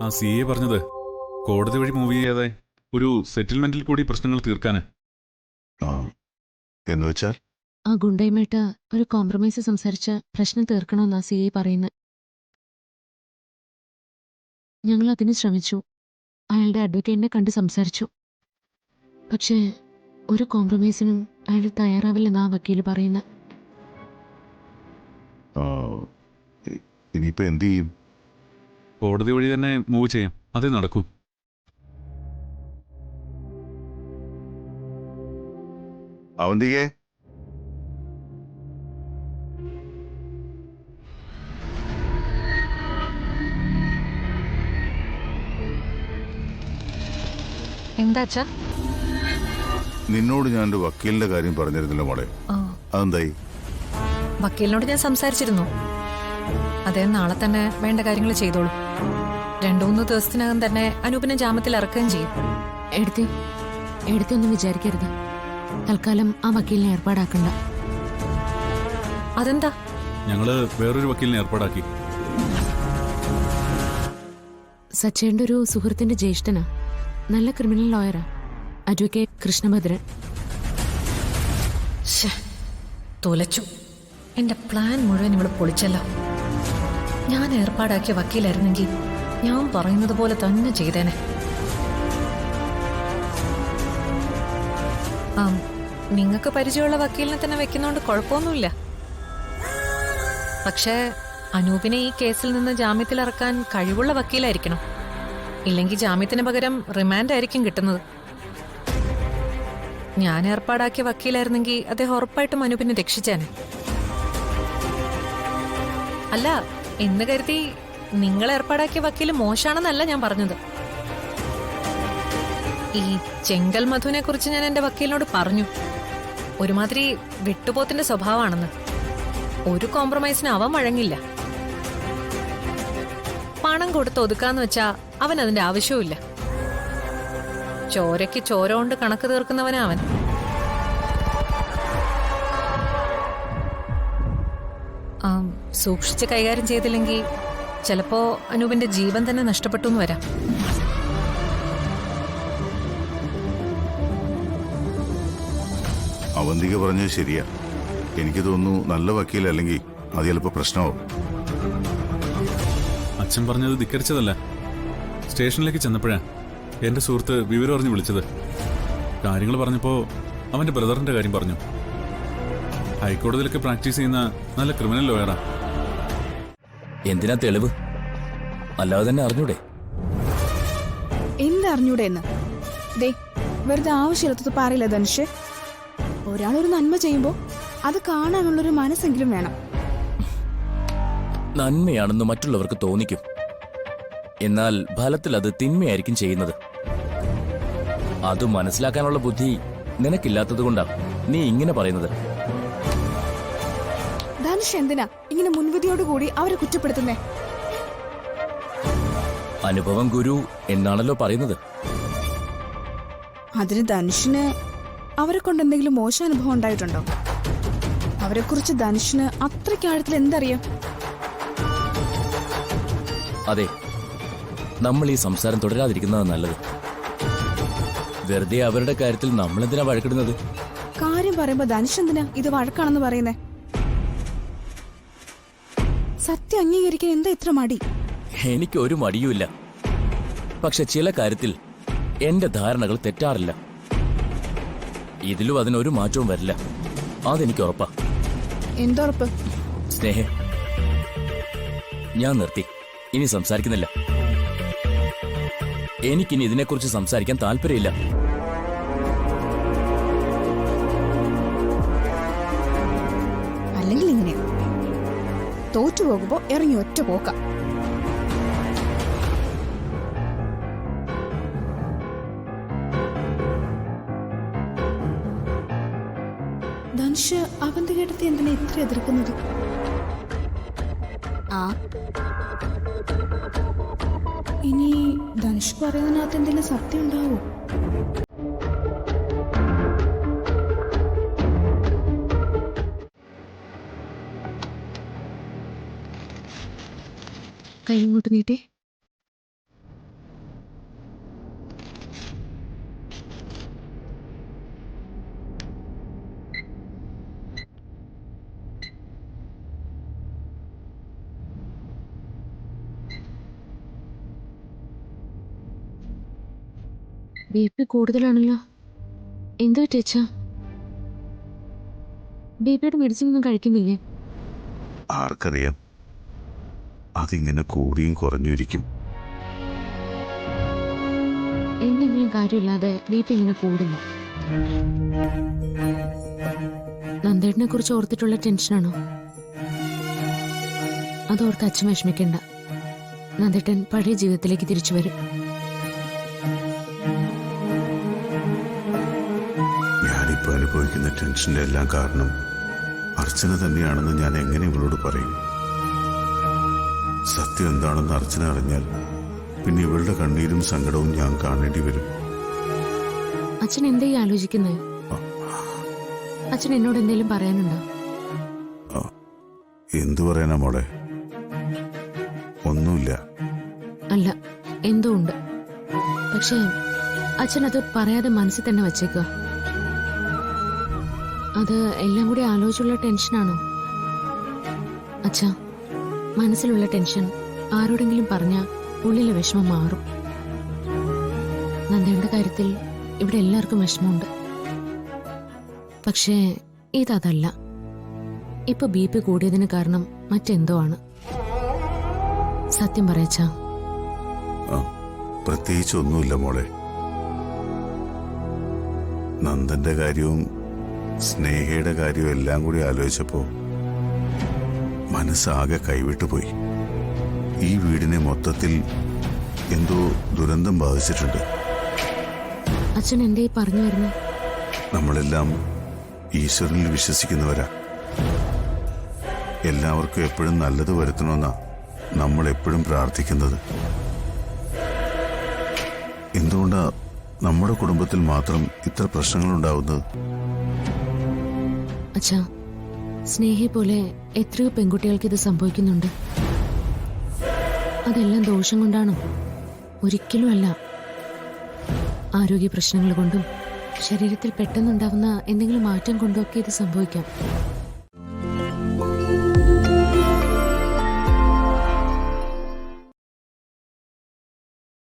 ആ C A പറഞ്ഞത് കോടതി വഴി മൂവ് ചെയ്യാതെ ഒരു സെറ്റിൽമെന്റിൽ കൂടി പ്രശ്നങ്ങൾ തീർക്കാന്. എന്ന് വെച്ചാൽ ആ ഗുണ്ടയുമായിട്ട് ഒരു കോംപ്രമൈസ് സംസാരിച്ച് പ്രശ്നം തീർക്കണമെന്നാ സി എ പറയുന്നത്. ഞങ്ങൾ അതിന് ശ്രമിച്ചു. അയാളുടെ അഡ്വക്കേറ്റിനെ കണ്ട് സംസാരിച്ചു. പക്ഷേ ഒരു കോംപ്രമൈസിനും അയാൾ തയ്യാറാവില്ലെന്നാ വക്കീല് പറയുന്നത്. ഇനിയിപ്പോ എന്ത് ചെയ്യും? കോടതി വഴി തന്നെ മൂവ് ചെയ്യാം, അതേ നടക്കൂ. അവന്തികേ, എന്താച്ചാ? നിന്നോട് ഞാൻ ഒരു വക്കീലിന്റെ കാര്യം പറഞ്ഞിരുന്നില്ല മോളെ, അതെന്തായി? വക്കീലിനോട് ഞാൻ സംസാരിച്ചിരുന്നു. അദ്ദേഹം നാളെ തന്നെ വേണ്ട കാര്യങ്ങൾ ചെയ്തോളൂ. 2-3 ദിവസത്തിനകം തന്നെ അനൂപിനെ ജാമ്യത്തിൽ ഇറക്കുകയും ചെയ്യും. എടുത്തൊന്നും വിചാരിക്കരുത്. തൽക്കാലം ആ വക്കീലിനെ ഏർപ്പാടാക്കണ്ട. അതെന്താ? ഞങ്ങള് വേറൊരു വക്കീലിനെ ഏർപ്പാടാക്കി. സച്ചേന്റെ ഒരു സുഹൃത്തിന്റെ ജ്യേഷ്ഠനാ, നല്ല ക്രിമിനൽ ലോയറാ, അഡ്വക്കേറ്റ് കൃഷ്ണഭദ്രൻ. തുലച്ചു. എന്റെ പ്ലാൻ മുഴുവൻ ഇവിടെ പൊളിച്ചല്ലോ. ഞാൻ ഏർപ്പാടാക്കിയ വക്കീലായിരുന്നെങ്കിൽ ഞാൻ പറയുന്നത് പോലെ തന്നെ ചെയ്തേനെ. നിങ്ങൾക്ക് പരിചയമുള്ള വക്കീലിനെ തന്നെ വെക്കുന്നോണ്ട് കുഴപ്പമൊന്നുമില്ല. പക്ഷേ അനൂപിനെ ഈ കേസിൽ നിന്ന് ജാമ്യത്തിൽ ഇറക്കാൻ കഴിവുള്ള വക്കീലായിരിക്കണം. ഇല്ലെങ്കിൽ ജാമ്യത്തിന് പകരം റിമാൻഡ് ആയിരിക്കും കിട്ടുന്നത്. ഞാൻ ഏർപ്പാടാക്കിയ വക്കീലായിരുന്നെങ്കിൽ അദ്ദേഹം ഉറപ്പായിട്ടും അനൂപിനെ രക്ഷിച്ചേനെ. അല്ല, എന്ന് കരുതി നിങ്ങൾ ഏർപ്പാടാക്കിയ വക്കീല് മോശാണെന്നല്ല ഞാൻ പറഞ്ഞത്. ഈ ചെങ്കൽ മധുവിനെ കുറിച്ച് ഞാൻ എന്റെ വക്കീലിനോട് പറഞ്ഞു. ഒരുമാതിരി വിട്ടുപോത്തിന്റെ സ്വഭാവമാണെന്ന്. ഒരു കോംപ്രമൈസിന് അവൻ വഴങ്ങില്ല. പണം കൊടുത്ത് ഒതുക്കാന്ന് വെച്ചാ അവൻ അതിന്റെ ആവശ്യവുമില്ല. ചോരയ്ക്ക് ചോര കൊണ്ട് കണക്ക് തീർക്കുന്നവനാ അവൻ. സൂക്ഷിച്ച് കൈകാര്യം ചെയ്തില്ലെങ്കിൽ ചിലപ്പോ അനൂപിന്റെ ജീവൻ തന്നെ നഷ്ടപ്പെട്ടു എന്ന് വരാം. അവന്തിക പറഞ്ഞത് ശരിയാ. എനിക്ക് തോന്നുന്നു നല്ല വക്കീലല്ലെങ്കിൽ അത് ചിലപ്പോ പ്രശ്നമാവും. അച്ഛൻ പറഞ്ഞത് ധിക്കരിച്ചതല്ല. സ്റ്റേഷനിലേക്ക് ചെന്നപ്പോഴാ എന്റെ സുഹൃത്ത് വിവരം അറിഞ്ഞ് വിളിച്ചത്. കാര്യങ്ങൾ പറഞ്ഞപ്പോ അവന്റെ ബ്രദറിന്റെ കാര്യം പറഞ്ഞു. ഹൈക്കോടതിയിലൊക്കെ പ്രാക്ടീസ് ചെയ്യുന്ന നല്ല ക്രിമിനൽ ലോയറാ. എന്തിനാ തെളിവ്? അല്ലാതെ തന്നെ അറിഞ്ഞൂടെ? എന്തറിഞ്ഞൂടെ എന്ന് ദേ വെറുതെ ആവശ്യമില്ലാത്തത് പറയില്ല ധനുഷ്. ഒരാളൊരു നന്മ ചെയ്യുമ്പോ അത് കാണാനുള്ളൊരു മനസ്സെങ്കിലും വേണം. നന്മയാണെന്ന് മറ്റുള്ളവർക്ക് തോന്നിക്കും, എന്നാൽ ഫലത്തിൽ അത് തിന്മയായിരിക്കും ചെയ്യുന്നത്. അത് മനസ്സിലാക്കാനുള്ള ബുദ്ധി നിനക്കില്ലാത്തതുകൊണ്ടാ നീ ഇങ്ങനെ പറയുന്നത്. ധനുഷ് എന്തിനാ ഇങ്ങനെ മുൻവിധിയോടുകൂടി അവരെ കുറ്റപ്പെടുത്തുന്നേ? അനുഭവം ഗുരു എന്നാണല്ലോ പറയുന്നത്. അതിന് ധനുഷിന് അവരെ കൊണ്ട് എന്തെങ്കിലും മോശാനുഭവം ഉണ്ടായിട്ടുണ്ടോ? അവരെക്കുറിച്ച് ധനുഷിന് അത്രയ്ക്ക് ആഴത്തിൽ എന്തറിയാം? അതെ, നമ്മൾ ഈ സംസാരം തുടരാതിരിക്കുന്നതാണ് നല്ലത്. വെറുതെ അവരുടെ കാര്യത്തിൽ നമ്മളെന്തിനാ വഴക്കിടുന്നത്? കാര്യം പറയുമ്പോ ധനുഷ് എന്തിനാ ഇത് വഴക്കാണെന്ന് പറയുന്നേ? സത്യം അംഗീകരിക്കാൻ എന്താ ഇത്ര മടി? എനിക്ക് ഒരു മടിയുമില്ല. പക്ഷെ ചില കാര്യത്തിൽ എന്റെ ധാരണകൾ തെറ്റാറില്ല. ഇതിലും അതിനൊരു മാറ്റവും വരില്ല, അതെനിക്ക് ഉറപ്പാ. എന്തുറപ്പ്? സ്നേഹ, ഞാൻ നിർത്തി, ഇനി സംസാരിക്കുന്നില്ല. എനിക്കിനി ഇതിനെക്കുറിച്ച് സംസാരിക്കാൻ താല്പര്യമില്ല. അല്ലെങ്കിൽ ഇങ്ങനെ തോറ്റുപോകുമ്പോ ഇറങ്ങി ഒറ്റ പോക്ക. ധനുഷ് അവന്റെ കേട്ടത്തി എന്തിനാ ഇത്ര എതിർക്കുന്നത്? ഇനി ധനുഷ് പറയുന്നതിനകത്ത് എന്തെങ്കിലും സത്യം ഉണ്ടാവോ? കൈ ഇങ്ങോട്ട് നീട്ടേ. BP കൂടുതലാണല്ലോ. എന്ത് പറ്റിയച്ചാ? BPയുടെ മെഡിസിൻ ഒന്നും കഴിക്കുന്നില്ലേ? ആർക്കറിയാം, അതിങ്ങനെ കൂടിയും കുറഞ്ഞിരിക്കും. എന്തെങ്കിലും കാര്യമില്ലാതെ BP ഇങ്ങനെ കൂടുന്നു. നന്ദേട്ടനെ കുറിച്ച് ഓർത്തിട്ടുള്ള ടെൻഷനാണോ? അതോർത്ത് അച്ഛൻ വിഷമിക്കണ്ട. നന്ദേട്ടൻ പഴയ ജീവിതത്തിലേക്ക് തിരിച്ചു വരും. ഞാനിപ്പോൾ അനുഭവിക്കുന്ന ടെൻഷന്റെ എല്ലാം കാരണം അർച്ചന തന്നെയാണെന്ന് ഞാൻ എങ്ങനെ ഇവളോട് പറയും? സത്യം എന്താണെന്ന് അർച്ചന അറിഞ്ഞാൽ പിന്നെ ഇവളുടെ കണ്ണീരും സങ്കടവും ഞാൻ കാണേണ്ടി വരും. അച്ഛൻ എന്തേ ആലോചിക്കുന്നത്? അച്ഛൻ എന്നോട് എന്തെങ്കിലും പറയാനുണ്ടോ? എന്തു പറയാനാ മോളെ? ഒന്നുമില്ല. അല്ല, എന്തോ ഉണ്ട്. പക്ഷേ അച്ഛൻ അത് പറയാതെ മനസ്സിൽ തന്നെ വച്ചേക്കുക. അത് എല്ലാം കൂടി ആലോചിച്ചുള്ള ടെൻഷനാണോ? അച്ഛാ, മനസ്സിലുള്ള ടെൻഷൻ ആരോടെങ്കിലും പറഞ്ഞാൽ ഉള്ളിലെ വിഷമം മാറും. നന്ദയുടെ കാര്യത്തിൽ ഇവിടെ എല്ലാവർക്കും വിഷമമുണ്ട്. പക്ഷേ ഇതല്ല. ഇപ്പൊ BP കൂടിയതിന് കാരണം മറ്റെന്തോ ആണ്. സത്യം പറയച്ചാ. പ്രത്യേകിച്ച് ഒന്നുമില്ല മോളെ. നന്ദന്റെ കാര്യവും സ്നേഹയുടെ കാര്യവും എല്ലാം കൂടി ആലോചിച്ചപ്പോ മനസ്സാകെ കൈവിട്ടു പോയി. ഈ വീടിനെ മൊത്തത്തിൽ എന്തോ ദുരന്തം ബാധിച്ചിട്ടുണ്ട്. അച്ഛൻ എന്തേ പറഞ്ഞു വരുന്നു? നമ്മളെല്ലാം ഈശ്വരനിൽ വിശ്വസിക്കുന്നവരാ. എല്ലാവർക്കും എപ്പോഴും നല്ലത് വരുത്തണമെന്നാ നമ്മൾ എപ്പോഴും പ്രാർത്ഥിക്കുന്നത്. എന്തുകൊണ്ടാ നമ്മുടെ കുടുംബത്തിൽ മാത്രം ഇത്ര പ്രശ്നങ്ങളുണ്ടാവുന്നത്? അച്ഛാ, സ്നേഹയെ പോലെ എത്രയോ പെൺകുട്ടികൾക്ക് ഇത് സംഭവിക്കുന്നുണ്ട്. അതെല്ലാം ദോഷം കൊണ്ടാണോ? ഒരിക്കലും അല്ല. ആരോഗ്യ പ്രശ്നങ്ങൾ കൊണ്ടും ശരീരത്തിൽ പെട്ടെന്നുണ്ടാവുന്ന എന്തെങ്കിലും മാറ്റം കൊണ്ടൊക്കെ ഇത് സംഭവിക്കാം.